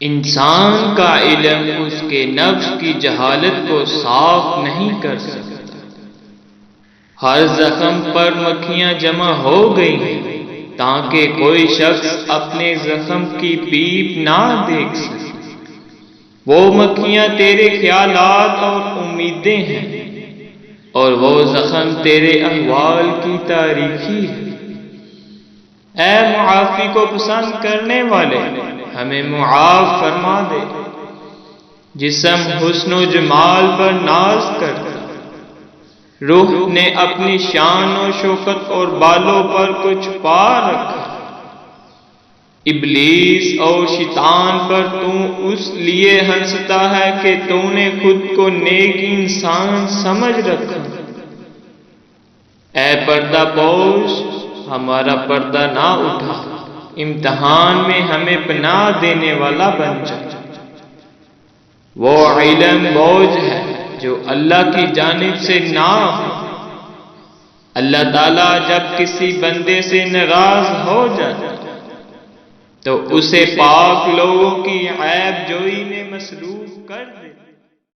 انسان کا علم اس کے نفس کی جہالت کو صاف نہیں کر سکتا۔ ہر زخم پر مکھیاں جمع ہو گئی ہیں تاکہ کوئی شخص اپنے زخم کی پیپ نہ دیکھ سکے۔ وہ مکھیاں تیرے خیالات اور امیدیں ہیں، اور وہ زخم تیرے احوال کی تاریخی ہے۔ اے معافی کو پسند کرنے والے، ہمیں معاف فرما دے۔ جسم حسن و جمال پر ناز کرتا، روح نے اپنی شان و شوکت اور بالوں پر کچھ پا رکھا۔ ابلیس اور شیطان پر تو اس لیے ہنستا ہے کہ تو نے خود کو نیک انسان سمجھ رکھا۔ اے پردہ پوش، ہمارا پردہ نہ اٹھا، امتحان میں ہمیں پناہ دینے والا بن جا۔ وہ علم بوجھ ہے جو اللہ کی جانب سے نہ ہو۔ اللہ تعالیٰ جب کسی بندے سے ناراض ہو جاتا تو اسے پاک لوگوں کی عیب جوئی میں مصروف کر دیتا۔